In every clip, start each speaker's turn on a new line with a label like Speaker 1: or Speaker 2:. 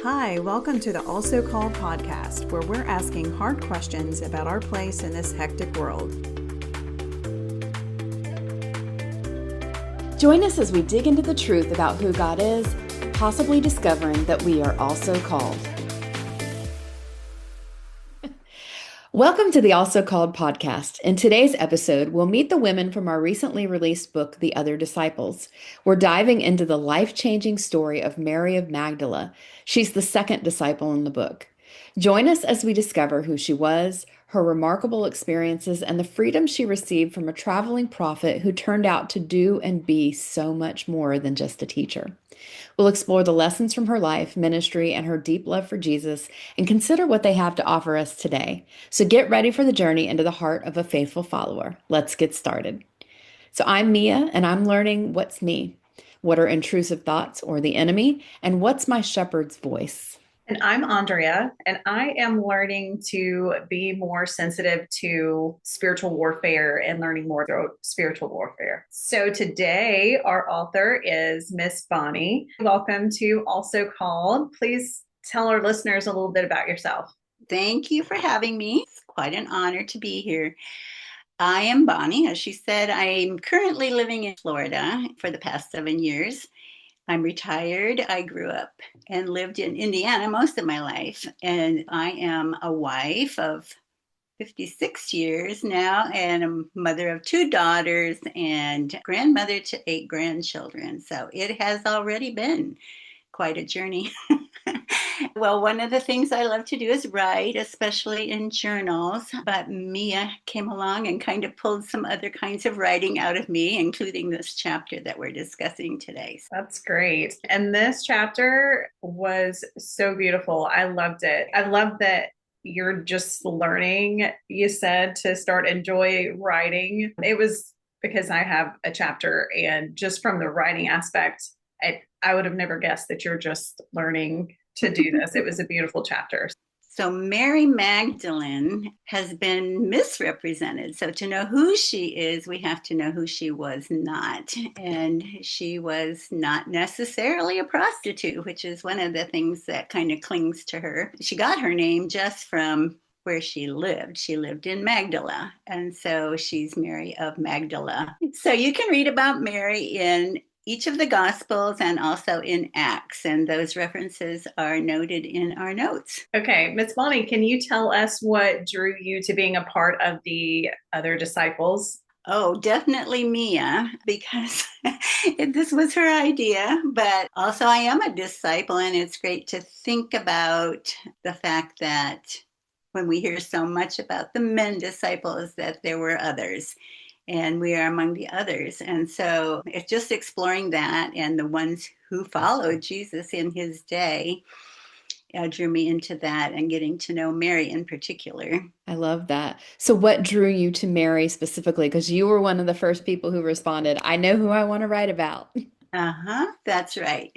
Speaker 1: Hi, welcome to the Also Called podcast, where we're asking hard questions about our place in this hectic world.
Speaker 2: Join us as we dig into the truth about who God is, possibly discovering that we are also called. Welcome to the Also Called podcast. In today's episode, we'll meet the women from our recently released book, The Other Disciples. We're diving into the life-changing story of Mary of Magdala. She's the second disciple in the book. Join us as we discover who she was, her remarkable experiences, and the freedom she received from a traveling prophet who turned out to do and be so much more than just a teacher. We'll explore the lessons from her life, ministry, and her deep love for Jesus, and consider what they have to offer us today. So get ready for the journey into the heart of a faithful follower. Let's get started. So I'm Mia, and I'm learning what's me, what are intrusive thoughts or the enemy, and what's my shepherd's voice.
Speaker 1: And I'm Andrea, and I am learning to be more sensitive to spiritual warfare and learning more about spiritual warfare. So today, our author is Miss Bonnie. Welcome to Also Called. Please tell our listeners a little bit about yourself.
Speaker 3: Thank you for having me. It's quite an honor to be here. I am Bonnie. As she said, I'm currently living in Florida for the past 7 years. I'm retired. I grew up and lived in Indiana most of my life, and I am a wife of 56 years now and a mother of 2 daughters and grandmother to 8 grandchildren. So it has already been quite a journey. Well, one of the things I love to do is write, especially in journals. But Mia came along and kind of pulled some other kinds of writing out of me, including this chapter that we're discussing today.
Speaker 1: That's great. And this chapter was so beautiful. I loved it. I love that you're just learning, you said, to start enjoy writing. It was because I have a chapter, and just from the writing aspect, I would have never guessed that you're just learning to do this. It was a beautiful chapter.
Speaker 3: So Mary Magdalene has been misrepresented. So to know who she is, we have to know who she was not. And she was not necessarily a prostitute, which is one of the things that kind of clings to her. She got her name just from where she lived. She lived in Magdala. And so she's Mary of Magdala. So you can read about Mary in each of the Gospels and also in Acts, and those references are noted in our notes.
Speaker 1: Okay, Miss Bonnie, can you tell us what drew you to being a part of the other disciples?
Speaker 3: Oh, definitely Mia, because this was her idea, but also I am a disciple, and it's great to think about the fact that when we hear so much about the men disciples, that there were others. And we are among the others. And so it's just exploring that, and the ones who followed Jesus in his day drew me into that, and getting to know Mary in particular.
Speaker 2: I love that. So what drew you to Mary specifically? Because you were one of the first people who responded, I know who I want to write about.
Speaker 3: That's right.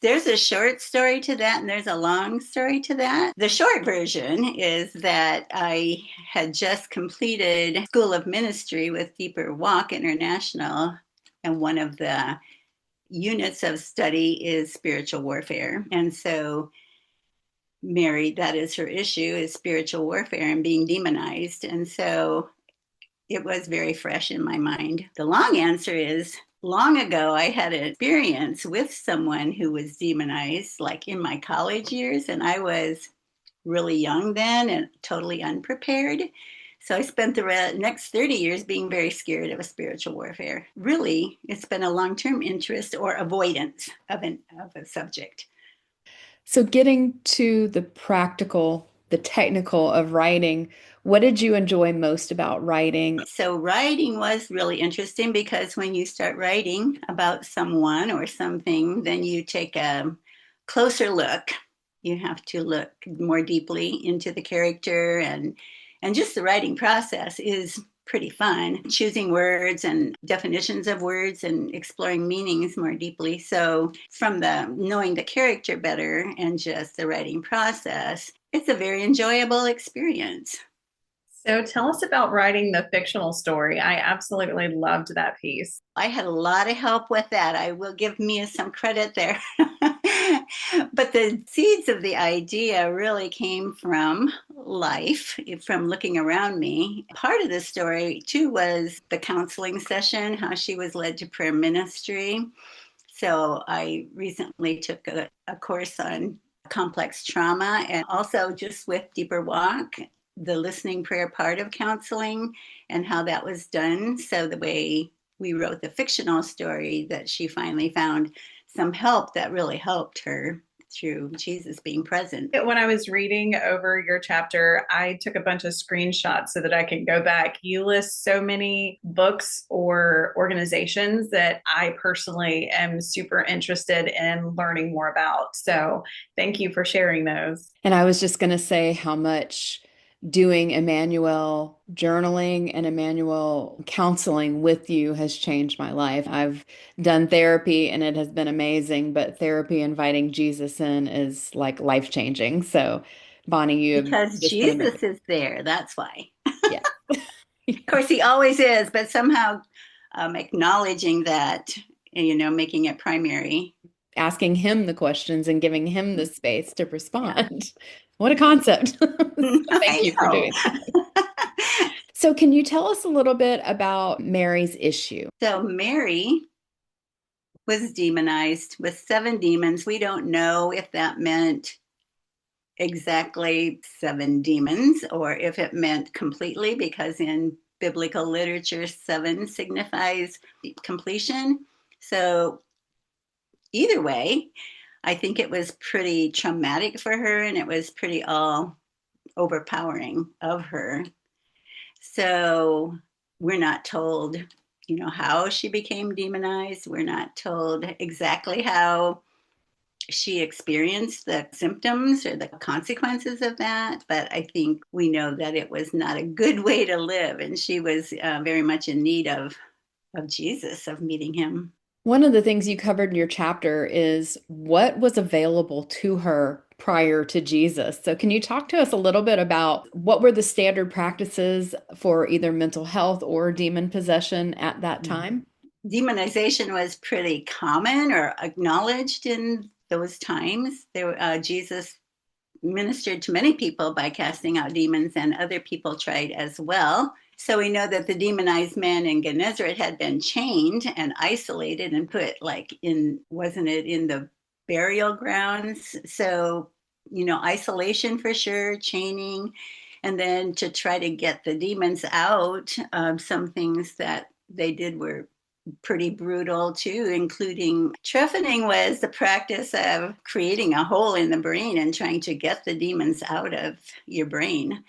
Speaker 3: There's a short story to that, and there's a long story to that. The short version is that I had just completed School of Ministry with Deeper Walk International, and one of the units of study is spiritual warfare. And so Mary, that is her issue, is spiritual warfare and being demonized. And so it was very fresh in my mind. The long answer is, long ago, I had an experience with someone who was demonized, like in my college years, and I was really young then and totally unprepared. So I spent the next 30 years being very scared of a spiritual warfare. Really, it's been a long-term interest or avoidance of a subject.
Speaker 2: So getting to the practical, the technical of writing, what did you enjoy most about writing?
Speaker 3: So writing was really interesting, because when you start writing about someone or something, then you take a closer look. You have to look more deeply into the character, and just the writing process is pretty fun, choosing words and definitions of words and exploring meanings more deeply. So from the knowing the character better and just the writing process, it's a very enjoyable experience.
Speaker 1: So tell us about writing the fictional story. I absolutely loved that piece.
Speaker 3: I had a lot of help with that. I will give Mia some credit there. But the seeds of the idea really came from life, from looking around me. Part of the story, too, was the counseling session, how she was led to prayer ministry. So I recently took a course on complex trauma, and also just with Deeper Walk, the listening prayer part of counseling and how that was done. So the way we wrote the fictional story, that she finally found some help that really helped her through Jesus being present.
Speaker 1: When I was reading over your chapter, I took a bunch of screenshots so that I can go back. You list so many books or organizations that I personally am super interested in learning more about. So thank you for sharing those.
Speaker 2: And I was just going to say how much doing Emmanuel journaling and Emmanuel counseling with you has changed my life. I've done therapy and it has been amazing, but therapy inviting Jesus in is like life changing. So, Bonnie, you have
Speaker 3: Because
Speaker 2: just been amazing.
Speaker 3: Jesus is there, that's why.
Speaker 2: Yeah.
Speaker 3: Of course, he always is, but somehow acknowledging that, making it primary.
Speaker 2: Asking him the questions and giving him the space to
Speaker 3: Yeah.
Speaker 2: respond. What a concept. So thank
Speaker 3: I
Speaker 2: you for
Speaker 3: know.
Speaker 2: doing that. So, can you tell us a little bit about Mary's issue?
Speaker 3: So Mary was demonized with 7 demons. We don't know if that meant exactly 7 demons or if it meant completely, because in biblical literature, 7 signifies completion. So either way, I think it was pretty traumatic for her, and it was pretty all overpowering of her. So we're not told, how she became demonized. We're not told exactly how she experienced the symptoms or the consequences of that. But I think we know that it was not a good way to live. And she was very much in need of Jesus, of meeting him.
Speaker 2: One of the things you covered in your chapter is what was available to her prior to Jesus. So, can you talk to us a little bit about what were the standard practices for either mental health or demon possession at that time?
Speaker 3: Demonization was pretty common or acknowledged in those times. Jesus ministered to many people by casting out demons, and other people tried as well. So we know that the demonized man in Gennesaret had been chained and isolated and put wasn't it in the burial grounds? So, isolation for sure, chaining, and then to try to get the demons out, some things that they did were pretty brutal too, including trephining was the practice of creating a hole in the brain and trying to get the demons out of your brain.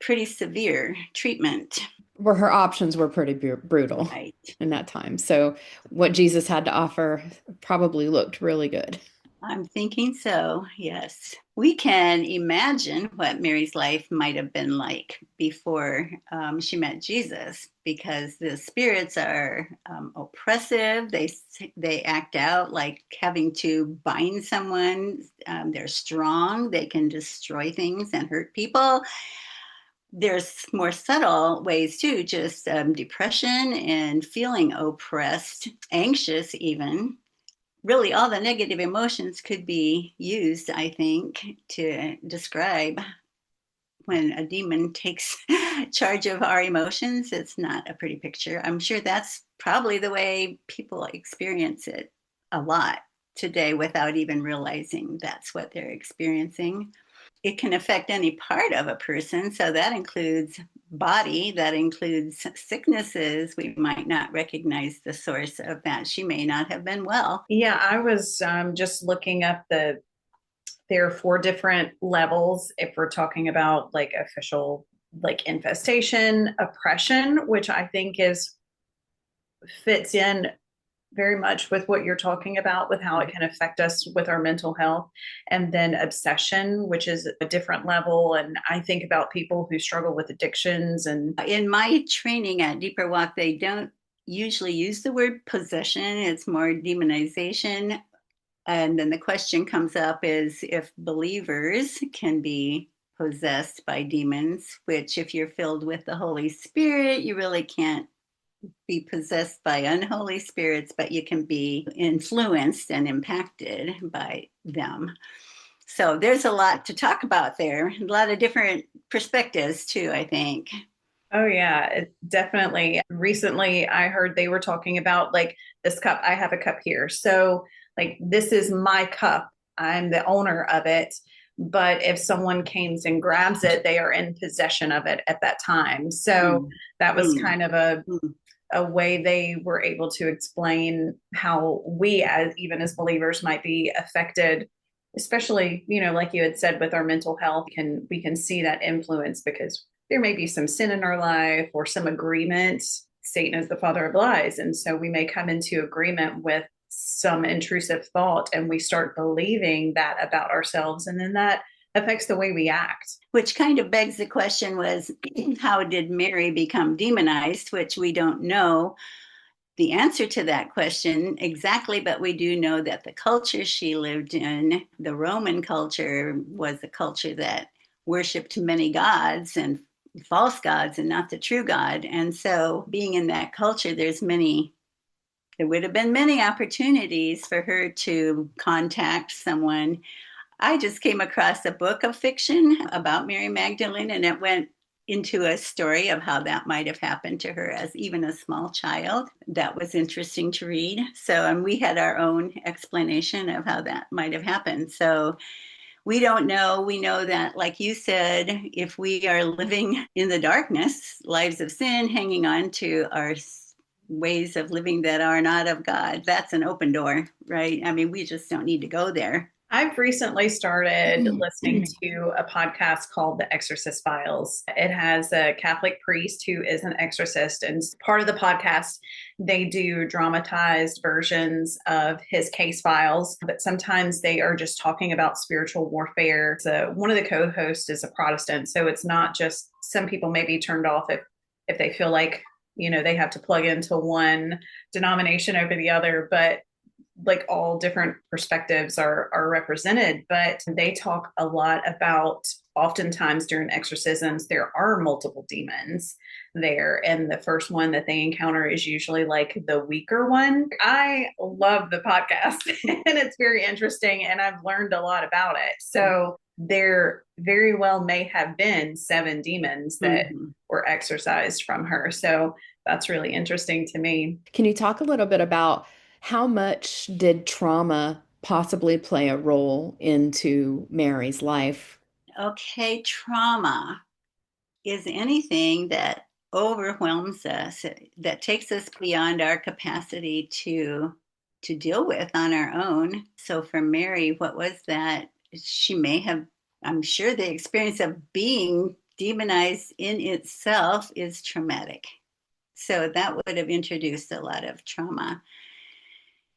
Speaker 3: Pretty severe treatment.
Speaker 2: Where her options were pretty brutal
Speaker 3: Right.
Speaker 2: in that time. So, what Jesus had to offer probably looked really good.
Speaker 3: I'm thinking so, yes. We can imagine what Mary's life might have been like before she met Jesus, because the spirits are oppressive. They act out like having to bind someone. They're strong. They can destroy things and hurt people. There's more subtle ways too, just depression and feeling oppressed, anxious even. Really, all the negative emotions could be used, I think, to describe when a demon takes charge of our emotions. It's not a pretty picture. I'm sure that's probably the way people experience it a lot today without even realizing that's what they're experiencing. It can affect any part of a person. So that includes body, that includes sicknesses. We might not recognize the source of that. She may not have been well.
Speaker 1: Yeah, I was just looking up there are 4 different levels if we're talking about like official, like infestation, oppression, which I think is fits in very much with what you're talking about with how it can affect us with our mental health, and then obsession, which is a different level. And I think about people who struggle with addictions. And
Speaker 3: in my training at Deeper Walk, they don't usually use the word possession. It's more demonization. And then the question comes up is if believers can be possessed by demons, which if you're filled with the Holy Spirit, you really can't be possessed by unholy spirits, but you can be influenced and impacted by them. So there's a lot to talk about there, a lot of different perspectives too, I think.
Speaker 1: Oh yeah, definitely. Recently, I heard they were talking about like this cup. I have a cup here. So, like, this is my cup. I'm the owner of it. But if someone comes and grabs it, they are in possession of it at that time. So
Speaker 3: Mm,
Speaker 1: that was
Speaker 3: mm,
Speaker 1: kind of a
Speaker 3: mm,
Speaker 1: a way they were able to explain how we as even as believers might be affected, especially, like you had said, with our mental health. We can see that influence because there may be some sin in our life or some agreement. Satan is the father of lies, and so we may come into agreement with some intrusive thought and we start believing that about ourselves, and then that affects the way we act.
Speaker 3: which kind of begs the question was, how did Mary become demonized? Which we don't know the answer to that question exactly, but we do know that the culture she lived in, the Roman culture, was a culture that worshiped many gods and false gods and not the true God. And so being in that culture, there would have been many opportunities for her to contact someone. I just came across a book of fiction about Mary Magdalene, and it went into a story of how that might have happened to her as even a small child. That was interesting to read. So, and we had our own explanation of how that might have happened. So, we don't know. We know that, like you said, if we are living in the darkness, lives of sin, hanging on to our ways of living that are not of God, that's an open door, right? I mean, we just don't need to go there.
Speaker 1: I've recently started listening to a podcast called The Exorcist Files. It has a Catholic priest who is an exorcist, and part of the podcast, they do dramatized versions of his case files, but sometimes they are just talking about spiritual warfare. So one of the co-hosts is a Protestant, so it's not just some people may be turned off if they feel like they have to plug into one denomination over the other, but like all different perspectives are represented. But they talk a lot about, oftentimes during exorcisms there are multiple demons there, and the first one that they encounter is usually like the weaker one. I love the podcast and it's very interesting and I've learned a lot about it. So there very well may have been 7 demons that
Speaker 3: Mm-hmm.
Speaker 1: were exorcised from her. So that's really interesting to me.
Speaker 2: Can you talk a little bit about how much did trauma possibly play a role into Mary's life?
Speaker 3: Okay, trauma is anything that overwhelms us, that takes us beyond our capacity to deal with on our own. So for Mary, what was that? She may have, I'm sure the experience of being demonized in itself is traumatic. So that would have introduced a lot of trauma.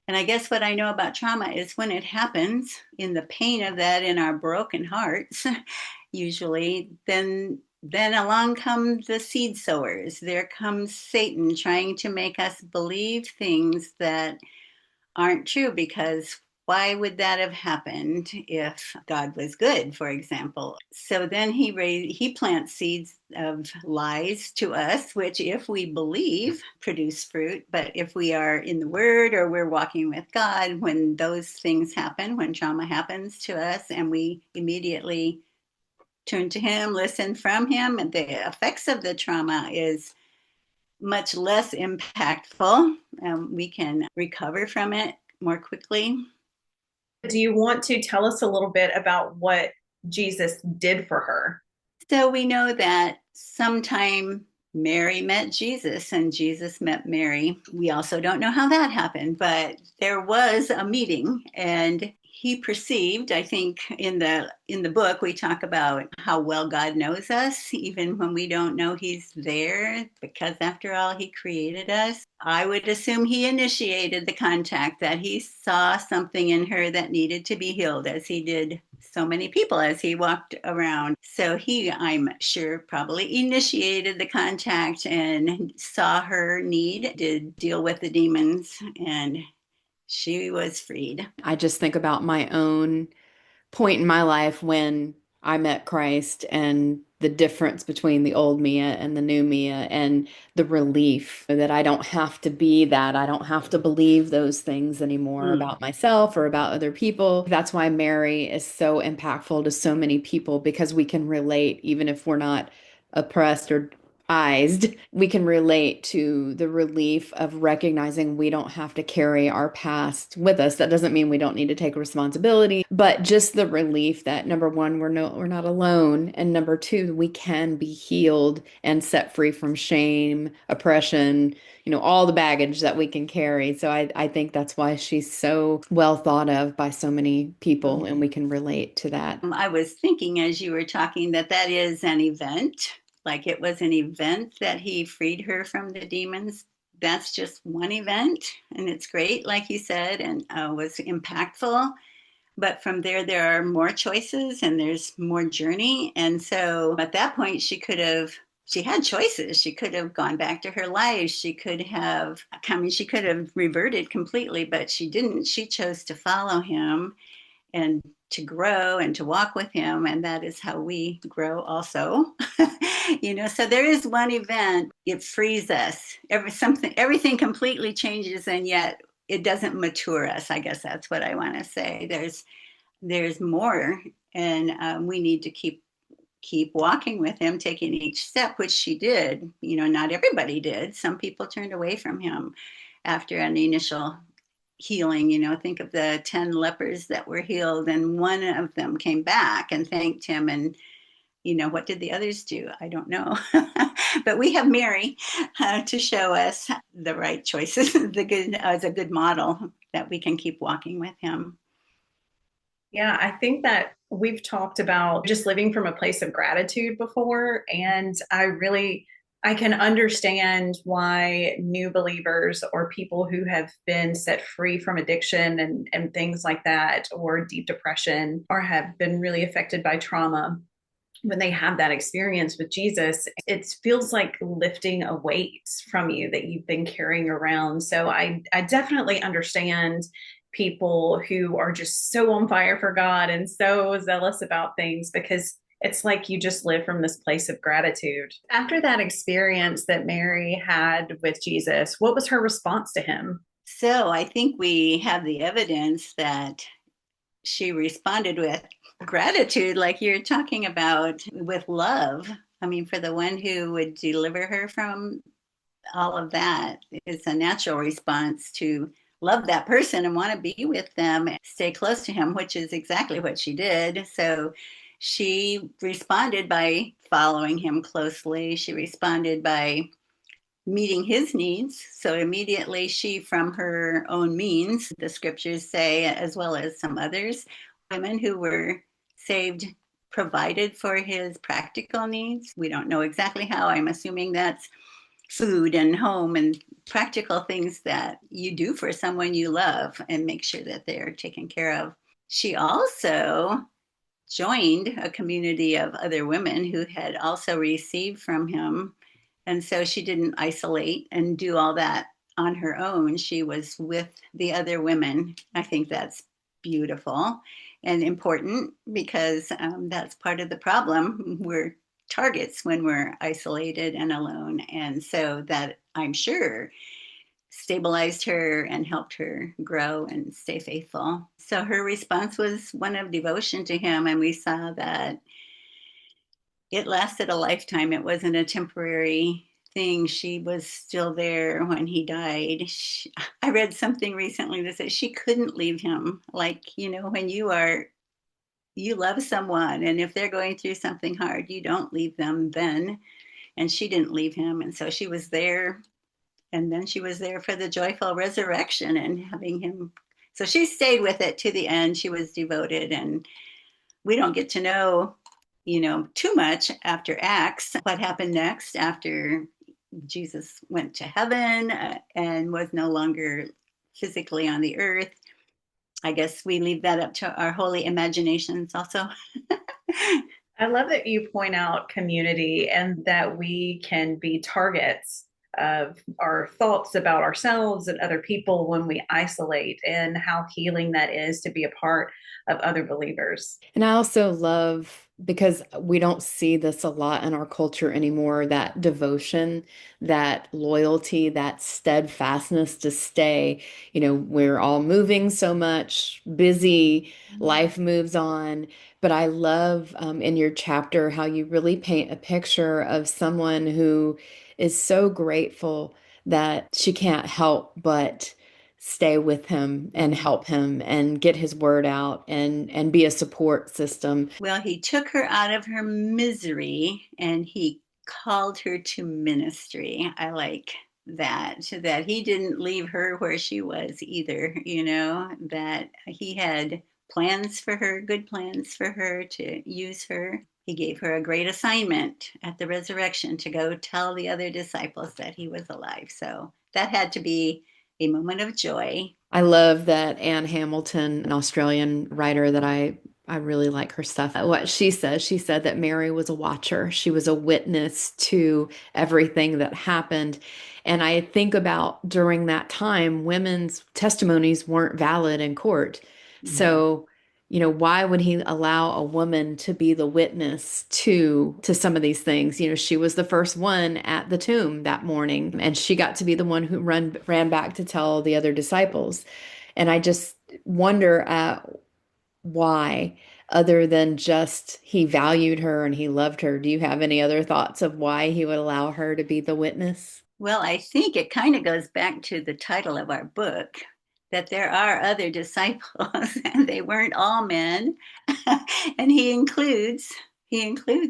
Speaker 3: And I guess what I know about trauma is when it happens, in the pain of that, in our broken hearts, usually, then along come the seed sowers. There comes Satan trying to make us believe things that aren't true, because why would that have happened if God was good, for example? So then he plants seeds of lies to us, which, if we believe, produce fruit. But if we are in the Word or we're walking with God, when those things happen, when trauma happens to us, and we immediately turn to Him, listen from Him, and the effects of the trauma is much less impactful. We can recover from it more quickly.
Speaker 1: Do you want to tell us a little bit about what Jesus did for her?
Speaker 3: So we know that sometime Mary met Jesus and Jesus met Mary. We also don't know how that happened, but there was a meeting, and he perceived, I think in the book we talk about how well God knows us even when we don't know he's there, because after all he created us. I would assume he initiated the contact, that he saw something in her that needed to be healed, as he did so many people as he walked around. So he, I'm sure, probably initiated the contact and saw her need, did deal with the demons, and she was freed.
Speaker 2: I just think about my own point in my life when I met Christ and the difference between the old Mia and the new Mia, and the relief that I don't have to be that. I don't have to believe those things anymore
Speaker 3: Mm.
Speaker 2: about myself or about other people. That's why Mary is so impactful to so many people, because we can relate, even if we're not oppressed or we can relate to the relief of recognizing we don't have to carry our past with us. That doesn't mean we don't need to take responsibility, but just the relief that, number one, we're not alone, and number two, we can be healed and set free from shame, oppression, all the baggage that we can carry. So I think that's why she's so well thought of by so many people, and we can relate to that.
Speaker 3: I was thinking as you were talking that that is an event, like it was an event that he freed her from the demons. That's just one event, and it's great, like you said, and was impactful. But from there, there are more choices and there's more journey. And so at that point, she had choices. She could have gone back to her life. She could have reverted completely, but she didn't. She chose to follow him and to grow and to walk with him, and that is how we grow also. So there is one event, it frees us. Everything completely changes, and yet it doesn't mature us. I guess that's what I want to say. There's more, and we need to keep walking with him, taking each step, which she did. Not everybody did. Some people turned away from him after an initial healing. Think of the 10 lepers that were healed, and one of them came back and thanked him. And what did the others do? I don't know. But we have Mary to show us the right choices, the good as a good model that we can keep walking with him.
Speaker 1: Yeah, I think that we've talked about just living from a place of gratitude before. And I can understand why new believers or people who have been set free from addiction and things like that, or deep depression, or have been really affected by trauma, when they have that experience with Jesus, it feels like lifting a weight from you that you've been carrying around. So I definitely understand people who are just so on fire for God and so zealous about things, because it's like you just live from this place of gratitude. After that experience that Mary had with Jesus, what was her response to him?
Speaker 3: So I think we have the evidence that she responded with gratitude, like you're talking about, with love. I mean, for the one who would deliver her from all of that, it's a natural response to love that person and want to be with them, stay close to him, which is exactly what she did. So she responded by following him closely. She responded by meeting his needs. So immediately she, from her own means, the scriptures say, as well as some others, women who were saved provided for his practical needs. We don't know exactly how. I'm assuming that's food and home and practical things that you do for someone you love and make sure that they're taken care of. She also joined a community of other women who had also received from him. And so she didn't isolate and do all that on her own. She was with the other women. I think that's beautiful and important, because that's part of the problem. We're targets when we're isolated and alone. And so that, I'm sure, stabilized her and helped her grow and stay faithful. So her response was one of devotion to him. And we saw that it lasted a lifetime. It wasn't a temporary thing. She was still there when he died. I read something recently that said she couldn't leave him. Like, when you love someone, and if they're going through something hard, you don't leave them then. And she didn't leave him. And so she was there. And then she was there for the joyful resurrection and having him. So she stayed with it to the end. She was devoted. And we don't get to know, too much after Acts, what happened next after Jesus went to heaven and was no longer physically on the earth. I guess we leave that up to our holy imaginations also.
Speaker 1: I love that you point out community and that we can be targets of our thoughts about ourselves and other people when we isolate, and how healing that is to be a part of other believers.
Speaker 2: And I also love because we don't see this a lot in our culture anymore, that devotion, that loyalty, that steadfastness to stay. We're all moving so much, busy, life moves on. But I love in your chapter how you really paint a picture of someone who is so grateful that she can't help but stay with him and help him and get his word out and be a support system.
Speaker 3: Well, he took her out of her misery and he called her to ministry. I like that he didn't leave her where she was either, that he had plans for her, good plans for her, to use her. He gave her a great assignment at the resurrection to go tell the other disciples that he was alive. So that had to be a moment of joy.
Speaker 2: I love that Anne Hamilton, an Australian writer that I really like her stuff. What she said that Mary was a watcher. She was a witness to everything that happened. And I think about during that time, women's testimonies weren't valid in court. So, why would he allow a woman to be the witness to some of these things? She was the first one at the tomb that morning, and she got to be the one who ran back to tell the other disciples. And I just wonder at why, other than just he valued her and he loved her. Do you have any other thoughts of why he would allow her to be the witness?
Speaker 3: Well, I think it kind of goes back to the title of our book, that there are other disciples and they weren't all men. And he includes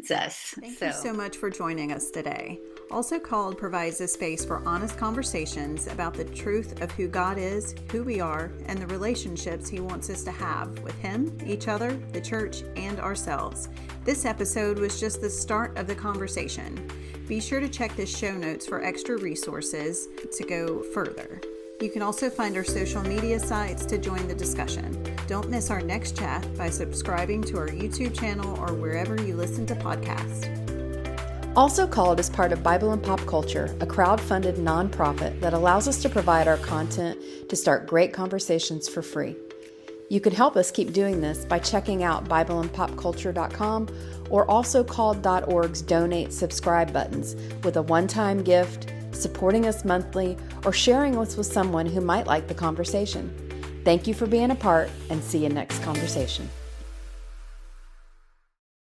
Speaker 3: us.
Speaker 4: Thank you so much for joining us today. Also Called provides a space for honest conversations about the truth of who God is, who we are, and the relationships He wants us to have with Him, each other, the church, and ourselves. This episode was just the start of the conversation. Be sure to check the show notes for extra resources to go further. You can also find our social media sites to join the discussion. Don't miss our next chat by subscribing to our YouTube channel or wherever you listen to podcasts.
Speaker 2: Also Called is part of Bible and Pop Culture, a crowd-funded nonprofit that allows us to provide our content to start great conversations for free. You can help us keep doing this by checking out BibleandPopCulture.com or AlsoCalled.org's Donate Subscribe buttons with a one-time gift, supporting us monthly, or sharing us with someone who might like the conversation. Thank you for being a part, and see you next conversation.